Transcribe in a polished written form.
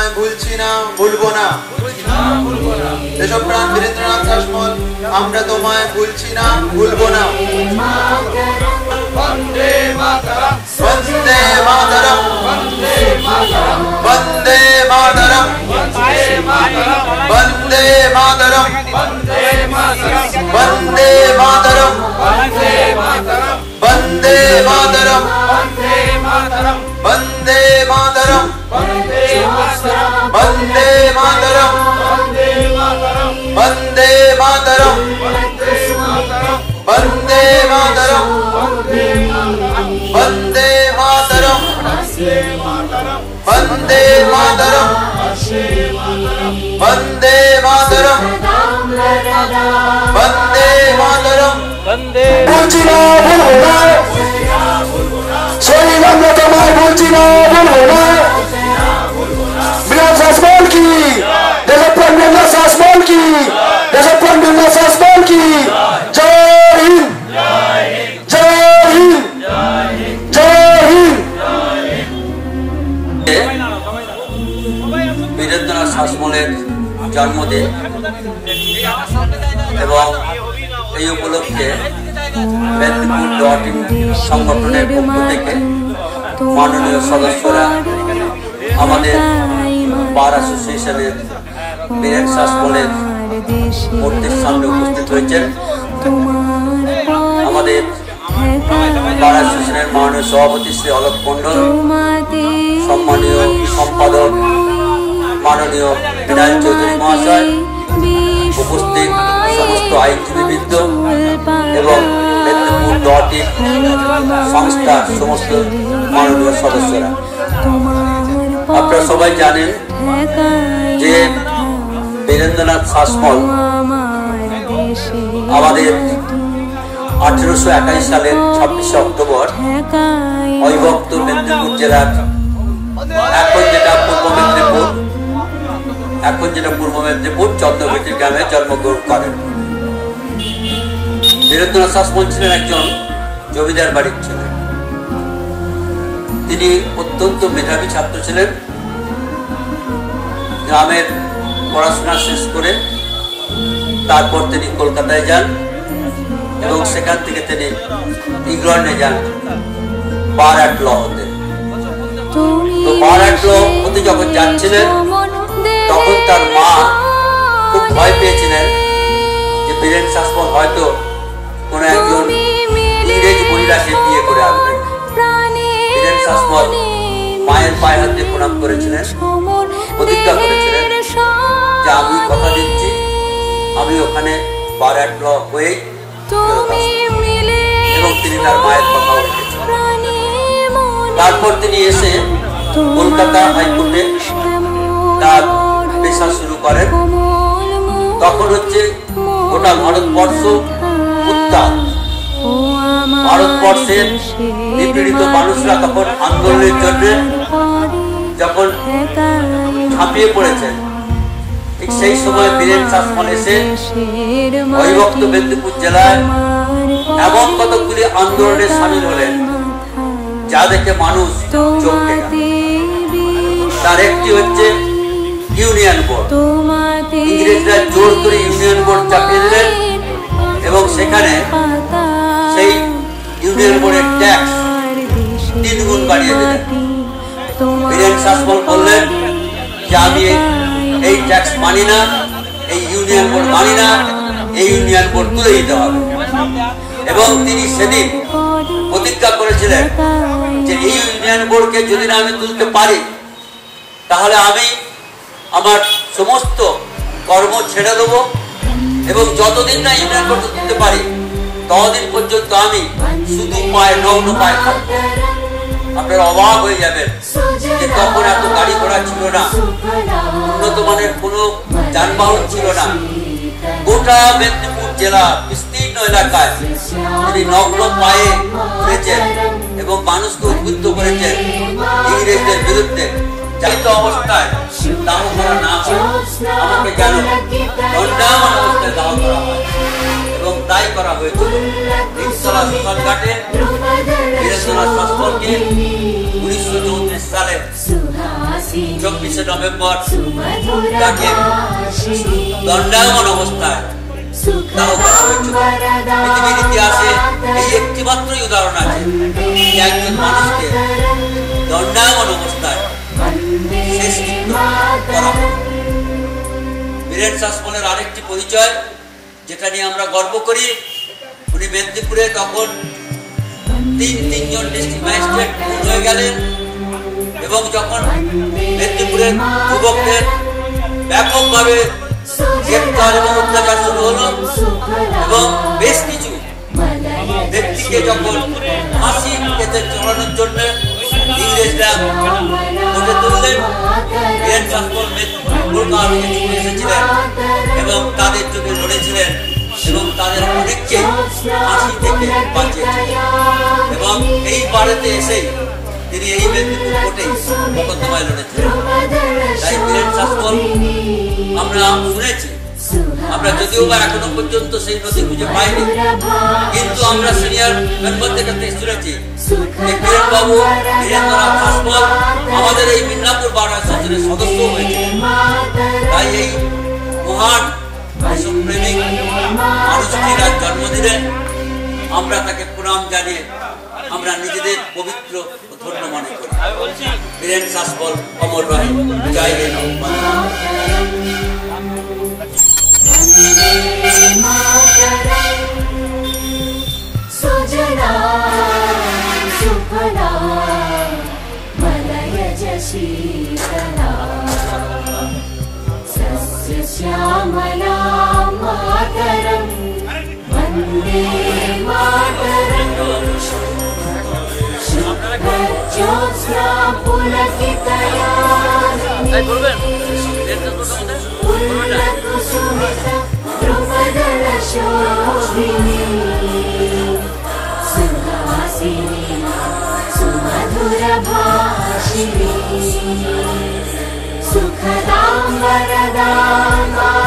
তোমায় ভুলছি না, ভুলবো না। দেশপ্রাণ বীরেন্দ্রনাথ শাসমল, আমরা তোমায় ভুলছি না, ভুলবো না। বন্দে মাতরম, বন্দে মাতরম, বন্দে মাতরম, বন্দে মাতরম, বন্দে মাতরম, বন্দে মাতরম, বন্দে মাতরম, বন্দে মাতরম, বন্দে মাতরম, বন্দে মাতরম, বন্দে মাতরম, বন্দে মাতরম, বন্দে মাতরম, বন্দে মাতরম, বন্দে মাতরম, বন্দে মাতরম। বলছি না, বলবো না, শহীদ আমরা তোমায় বলছি না, বলবো না। বীরেন্দ্র শাসমল কি, দেশপ্রাণ বীরেন্দ্র শাসমল কি, দেশপ্রাণ বীরেন্দ্র শাসমল কি। জয় হিন্দ, জয় হিন্দ, জয় হিন্দ। বীরেন্দ্রনাথ শাসমলের জন্মদিন এবং এই উপলক্ষে মেদিনীপুর সংগঠনের পক্ষ থেকে মাননীয় সদস্যরা আমাদের বার অ্যাসোসিয়েশনের বীরেন শাসমলের মূর্তির সামনে উপস্থিত হয়েছেন। আমাদের বার অ্যাসোসিয়েশনের মাননীয় সভাপতি শ্রী অলোক মণ্ডল, সম্মানীয় সম্পাদক মাননীয় বিনায়ক চৌধুরী মহাশয়, উপস্থিত সমস্ত আইনজীবীবৃন্দ এবং মেদিনীপুর ডটিং সংস্থার সমস্ত মাননীয় সদস্যরা, আপনারা সবাই জানেন যে বীরেন্দ্রনাথ শাসমল আমাদের 1821 সালের 26শে অক্টোবর অবিভক্ত মেদিনীপুর জেলার এখন যেটা পূর্ব মেদিনীপুর চন্দ্রবেটি গ্রামে জন্মগ্রহণ করেন। বীরেন্দ্রনাথ শাসমল ছিলেন একজন জমিদার বাড়ির ছেলে। তিনি অত্যন্ত মেধাবী ছাত্র ছিলেন। গ্রামের পড়াশোনা শেষ করে তারপর তিনি কলকাতায় যান এবং সেখান থেকে তিনি ইংল্যান্ডে যান বার অ্যাট ল হতে। তো বার অ্যাট ল হতে যখন যাচ্ছিলেন তখন তার মা খুব ভয় পেয়েছিলেন যে বীরেন শাসমল হয়তো কোন একজন ইংরেজ মহিলাকে বিয়ে করে আনবেন। বীরেন শাসমল মায়ের পায়ে হাত দিয়ে প্রণাম করেছিলেন, প্রতিজ্ঞা করেছিলেন যে আমি কথা দিচ্ছি আমি ওখানে বার অ্যাট ল হয়েই এবং তিনি তার মায়ের কথা রেখেছিলেন। তারপর তিনি এসে কলকাতা হাইকোর্টে তার পেশা শুরু করেন। তখন হচ্ছে গোটা ভারতবর্ষ উত্তাল, ভারতবর্ষের নিপীড়িত মানুষরা তখন আন্দোলনের জন্য যখন ঝাঁপিয়ে পড়েছেন, ঠিক সেই সময় বীরেন শাসমল এসে অবিভক্ত মেদিনীপুর জেলায় এমন কতগুলি আন্দোলনে সামিল হলেন যা দেখে মানুষ চমকে গেল। তার একটি হচ্ছে ইউনিয়ন বোর্ড। ইংরেজরা জোর করে ইউনিয়ন বোর্ড চাপিয়ে দিলেন এবং সেখানে সেই ইউনিয়ন বোর্ডের ট্যাক্স 3 গুণ বাড়িয়ে দিলেন। বীরেন শাসমল বললেন যে আমি এই ট্যাক্স মানি না, এই ইউনিয়ন বোর্ড মানি না, এই ইউনিয়ন বোর্ড তুলে দিতে হবে। এবং তিনি সেদিন প্রতিজ্ঞা করেছিলেন যে এই ইউনিয়ন বোর্ডকে যদি না আমি তুলতে পারি তাহলে আমি আমার সমস্ত কর্ম ছেড়ে দেবো এবং যতদিন না ইউনিয়ন বোর্ড তুলতে পারি ততদিন পর্যন্ত আমি শুধু পায়ে নগ্ন পায়ে থাকবো। আপনারা অবাক হয়ে যাবেন যে তখন এত গাড়ি ঘোড়া ছিল না, উন্নত মানের কোনো যানবাহন ছিল না। গোটা মেদিনীপুর জেলা বিস্তীর্ণ এলাকায় তিনি নগ্ন পায়ে ঘুরেছেন এবং মানুষকে উদ্বুদ্ধ করেছেন ইংরেজদের বিরুদ্ধে। চালিত অবস্থায় দাহ করা না হয়, আমাকে যেন দণ্ডায়মান অবস্থায় দাহ করা হয় এবং তাই করা হয়েছিল। 3 তলা শ্মশান ঘাটে বীরেন্দ্রনাথ শাসমলকে 1934 সালে 24শে নভেম্বর তাকে দণ্ডায়মান অবস্থায় দাহ করা হয়েছিল। পৃথিবীর ইতিহাসে এই একটি মাত্রই উদাহরণ আছে যে একজন মানুষকে দণ্ডায়মান অবস্থায় শেষকৃত্য করা হয়। বীরেন শাসমলের আরেকটি পরিচয় যেটা নিয়ে আমরা গর্ব করি, উনি মেদিনীপুরে তখন তিনজন ডিস্ট্রিক্ট ম্যাজিস্ট্রেট হয়ে গেলেন এবং যখন মেদিনীপুরের যুবকদের ব্যাপকভাবে গ্রেপ্তার এবং অত্যাচার শুরু হলো এবং বেশ কিছু ব্যক্তিকে যখন ফাঁসি পেতে চড়ানোর জন্য ইংরেজরা তুলে তুললেন, বীরেন শাসমল কলকাতা থেকে ছুটে এসেছিলেন এবং তাদের যুগে লড়েছিলেন এবং তাদের অনেককে ফাঁসি থেকে বাঁচিয়েছিলেন এবং এই বাড়িতে এসেই তিনি এই মেদিনীপুর কোর্টে মোকদ্দমায় লড়েছিলেন। তাই বীরেন শাসমল আমরা শুনেছি, আমরা যদিও বা এখনো পর্যন্ত সেই নথি খুঁজে পাইনি, কিন্তু আমরা সিনিয়র মেম্বারদের কাছ থেকে শুনেছি যে বীরেন বাবু বীরেন্দ্রনাথ শাসমল আমাদের এই মিদনাপুর বার অ্যাসোসিয়েশনের সদস্য হয়েছিলেন। তাই এই মহান দেশপ্রেমিক মানুষটির আজ জন্মদিনে আমরা তাকে প্রণাম জানিয়ে আমরা নিজেদের পবিত্র ও ধন্য মনে করি। বীরেন শাসমল অমর রহে, জয় হিন্দ। सुजना सुफला मलयज शीतला सस्य श्यामला मातरं वन्दे मातरं शुभज्योत्स्ना पुलकितयामिनी पुल्लकुसुमिता द्रुमदलशोभिनी सुहासिनी सुमधुरभाषिणी सुखदां वरदां